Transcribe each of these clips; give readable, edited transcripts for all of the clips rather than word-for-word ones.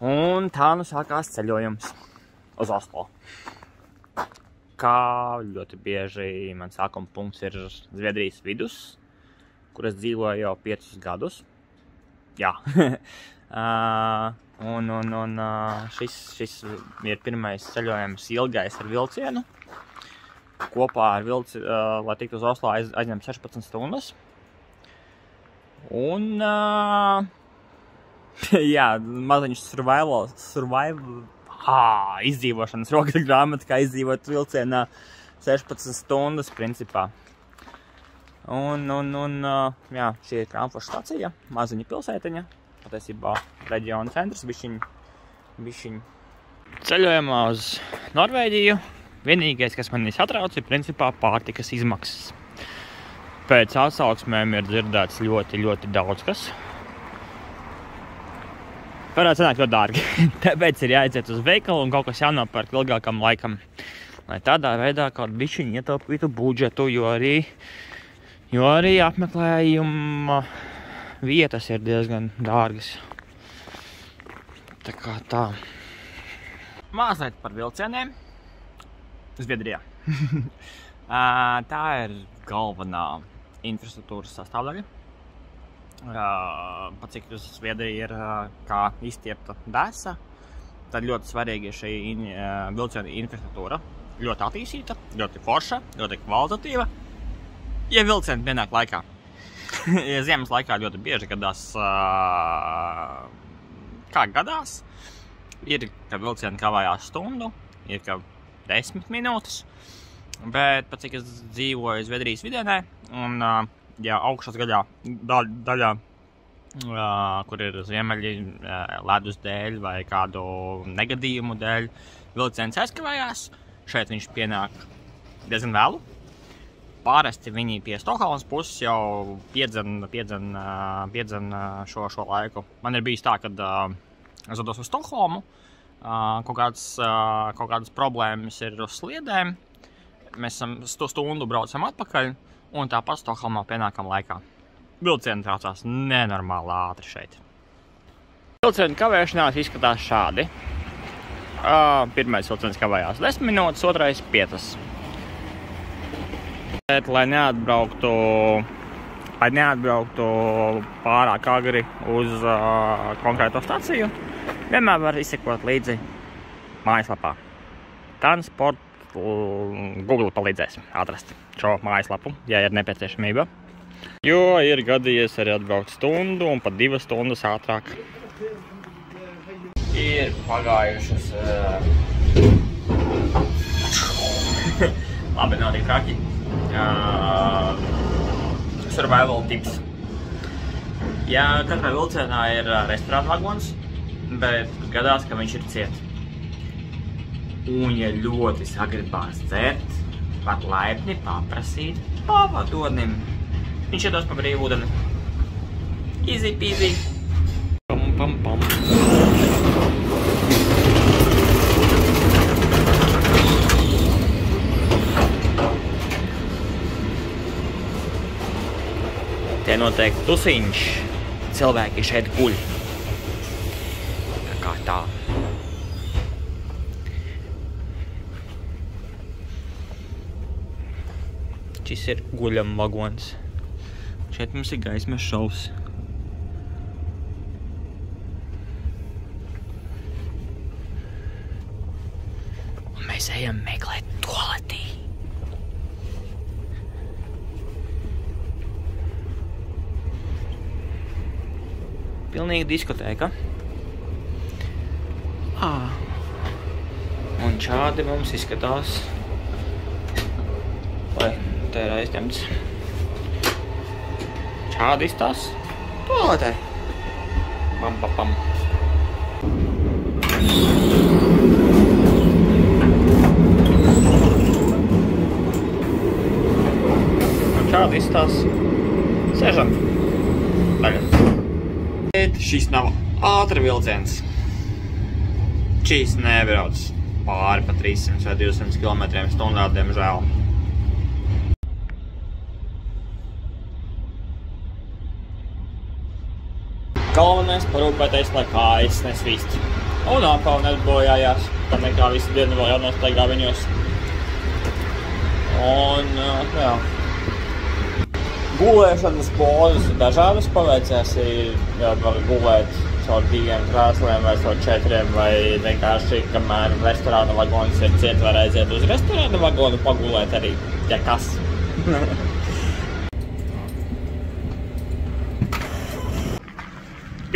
Un tā nu sākās ceļojums uz Oslo. Kā ļoti bieži man sākuma punkts ir Zviedrijas vidus, kur es dzīvoju jau 5 gadus. Jā. Šis ir pirmais ceļojums ilgais ar vilcienu. Kopā ar lai tiktu uz Oslo aizņem 16 stundas. Un, jā, maziņš izdzīvošanas rokas grāmata, kā izdzīvot vilcienā 16 stundas, principā. Jā, šī ir Kramfors stacija, maziņa pilsētiņa, patiesībā reģiona centrs, bišķiņ. Ceļojumā uz Norvēģiju vienīgais, kas manī satrauc, ir principā pārtikas izmaksas. Pēc atsauksmēm ir dzirdēts ļoti, ļoti daudz kas. Varētu sanākt ļoti dārgi. Tāpēc ir jāaiziet uz veikalu un kaut kas jānopērk ilgākam laikam. Lai tādā veidā kaut bišķiņ ietaupītu budžetu, jo arī apmeklējuma vietas ir diezgan dārgas. Tā kā tā. Mazliet par vilcieniem. Zviedrijā. Tā ir galvenā infrastruktūras sastāvdaļa. Pat cik uz Zviedrija ir kā izstiepta desa, tad ļoti svarīgi ir šī vilciena infrastruktūra. Ļoti attīstīta, ļoti forša, ļoti kvalitatīva. Ja vilcieni pienāk laikā. Ja ziemas laikā ļoti bieži gadās, kā gadās, ir, ka vilcieni kavējās stundu, ir, ka 10 minūtes, bet pat cik es dzīvoju Zviedrijas vidienē, un ja augšas daļā, kur ir ziemeļi ledus dēļ vai kādu negadījumu dēļ, vilciens aizkavējās, šeit viņš pienāk diezgan vēlu. Pāresti viņi pie Stokholmas puses jau piedzen šo laiku. Man ir bijis tā, kad es dodos uz Stokholmu, kaut kādas problēmas ir uz sliedēm, mēs stundu braucam atpakaļ, un tāpat Stokholmā pienākam laikā. Vilcieni traucās nenormāli ātri šeit. Vilcienu kavēšanās izskatās šādi. Pirmais vilciens kavējās 10 minūtes, otrais 5. Bet, lai neatbrauktu pārāk agri uz konkrēto staciju, vienmēr var izsekot līdzi mājaslapā. Transport Google palīdzēs atrast šo mājaslapu, ja ir nepieciešamība. Jo ir gadījies arī atbraukt stundu un pat 2 stundas ātrāk. Ir pagājušas... Labi, nav tik traki. Survival tips. Ja katrā vilcienā ir restorāna vagons, bet gadās, ka viņš ir ciet. Un ja ļoti sagribās dzert, var laipni paprasīt pavadonim. Viņš iedos pa brīvu ūdeni. Easy peasy. Pam, pam, pam. Te noteikti tusiņš. Cilvēki šeit guļ. Tā kā tā. Šis ir guļam vagons. Šeit mums ir gaismas šovs. Un mēs ejam meklēt toaletī. Pilnīgi diskotēka. Un šādi mums izskatās. Vai, te ir aizņemts. Šādi izstās toaletē. Pam, pam, pam. Un šādi izstās sēžam tagad. Šis nav ātri vilciens. Šis nebrauc pāri pa 300 vai 200 km/h, diemžēl. Galvenais parūpēties, lai kājas nesvīst. Un apav nebojājās, ka nekā visu dienu vēl jānostaigā viņos. Un, jā. Gulēšanas pozas ir dažādas, paveicās, ja var gulēt caur 2 krēsliem vai caur 4, vai vienkārši, kamēr restorāna vagonis ir ciet, var aiziet uz restorāna vagonu, pagulēt arī, ja kas.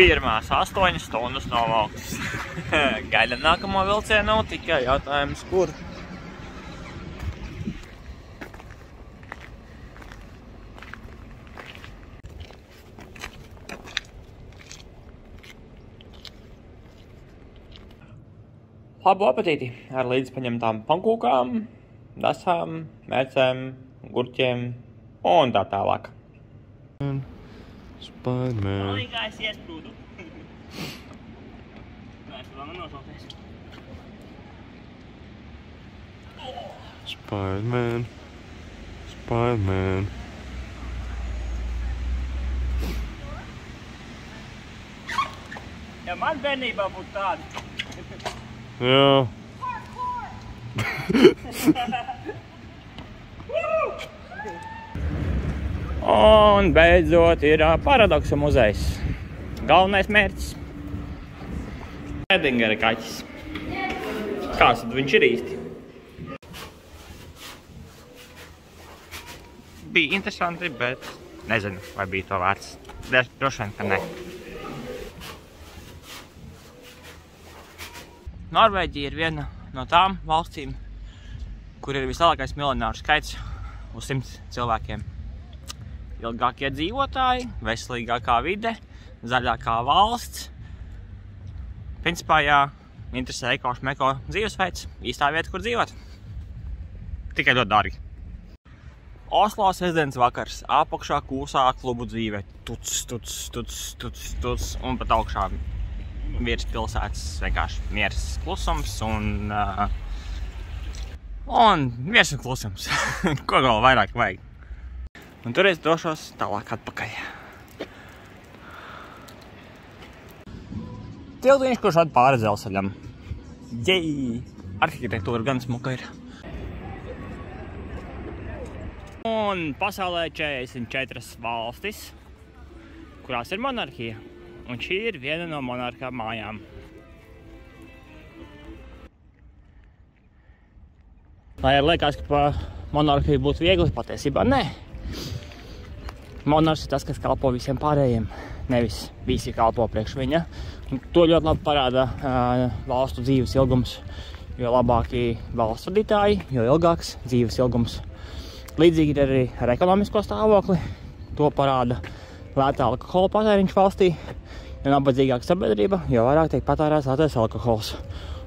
Pirmās 8 stundas novalktas. Gaidām nākamo vilcienu, tikai jautājums, kur. Labu apetīti ar līdz paņemtām pankūkām, dasām, mērcēm, gurķiem un tā tālāk. Spider-Man. Palīgājis iesprūdu. Nē, es vēl nenosauties. Spider-Man. Spider-Man. Ja man bērnībā būtu tādi. Jā. Un beidzot ir paradoksu muzejs. Galvenais mērķis. Edingera kaķis. Kāds tad viņš ir īsti? Bija interesanti, bet nezinu, vai bija to vērts. Droši vien, ka ne. Norvēģija ir viena no tām valstīm, kur ir vislielākais miljonāru skaits uz 100 cilvēkiem. Ilgākie dzīvotāji, veselīgākā vide, zaļākā valsts. Principā, jā, interesē eko šmeko dzīvesveids, īstā vieta, kur dzīvot. Tikai ļoti dārgi. Oslo sestdienas vakars, apakšā kūsā klubu dzīve. Tuc, un pat augšā virs pilsētas vienkārši miers klusums un miers un klusums. Ko vēl vairāk vajag? Un tur es došos tālāk atpakaļ. Tiltiņš, kurš at pāri dzelzceļam. Jei! Arhitektūra gan smuka ir. Un pasaulē 44 valstis, kurās ir monarhija. Un šī ir viena no monarha mājām. Lai arī liekas, ka pa monarhiju būtu viegli, patiesībā nē. Monarhs ir tas, kas kalpo visiem pārējiem, nevis visi kalpo priekš viņa. Un to ļoti labi parāda valstu dzīves ilgums, jo labāki valsts vadītāji, jo ilgāks dzīves ilgums. Līdzīgi ir arī ar ekonomisko stāvokli. To parāda lētā alkohola patēriņš valstī. Jo nabadzīgāka sabiedrība, jo vairāk tiek patērēts lētais alkohols.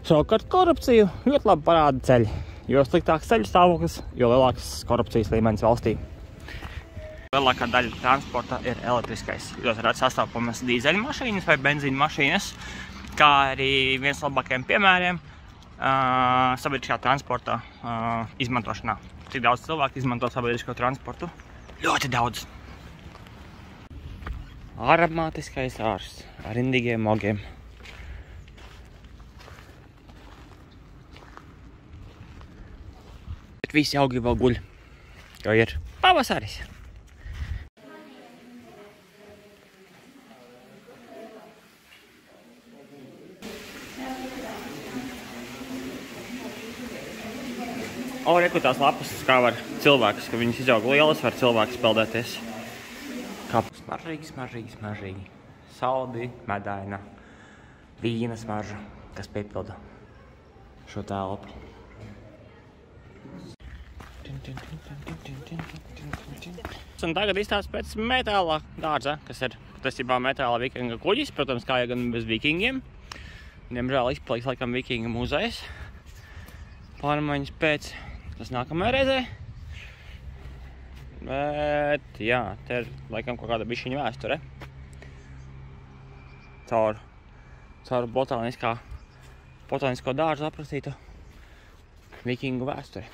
Savukārt korupciju ļoti labi parāda ceļi. Jo sliktāks ceļu stāvoklis, jo lielāks korupcijas līmenis valstī. Lielākā daļa transporta ir elektriskais. Ļoti reti sastāvamas dīzeļu mašīnas vai benzīnu mašīnas, kā arī viens no labākajiem piemēriem sabiedriskā transporta izmantošanā. Cik daudz cilvēku izmanto sabiedrisko transportu? Ļoti daudz. Aromātiskais ārsts ar indīgiem ogiem. Bet visi augi vēl guļ, jo ir pavasaris. O, reku tās lapas, kā var cilvēks, ka viņas izaug lielas, var cilvēks peldēties. Kāpēc? Smaržīgi. Saldi, medaina, vīna smarža, kas piepilda šo telpu. Un tagad izstāsts pēc metāla dārza, kas ir patiesībā metāla vikinga kuģis, protams, kā jau gan bez vikingiem. Diemžēl izpaliks laikam vikinga muzejs. Pārmaiņas pēc, tas nākamajā reizē. Bet, jā, te ir laikam kaut kāda bišķiņa vēsture. Caur botanisko dārzu aprakstītu vikingu vēsturi.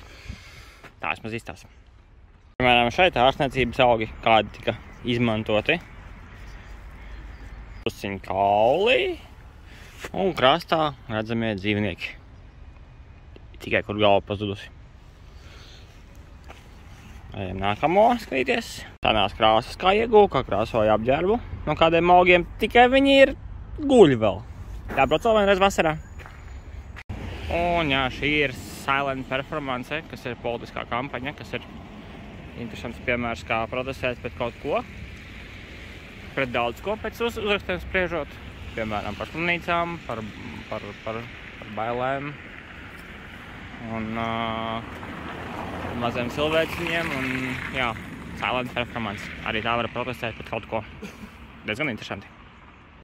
Tā vismaz izstāsta. Piemēram, šeit ārstniecības augi, kādi tika izmantoti. Pusiņu kauli, Un krastā redzamie dzīvnieki. Tikai kur galva pazudusi. Ejam nākamo skatīties. Tādās krāsas kā iegūja, kā krāsoja apģērbu. No kādiem augiem, tikai viņi ir guļi vēl. Jābrauc vēl vienreiz vasarā. Un jā, šī ir silent performance, kas ir politiskā kampaņa, kas ir interesants piemērs, kā protestēt pret kaut ko. Pret daudz ko pēc uzrakstiem spriežot. Piemēram, par slimnīcām, par bailēm un maziem cilvēciņiem. Un jā, silent performance. Arī tā var protestēt pret kaut ko. Diezgan interesanti.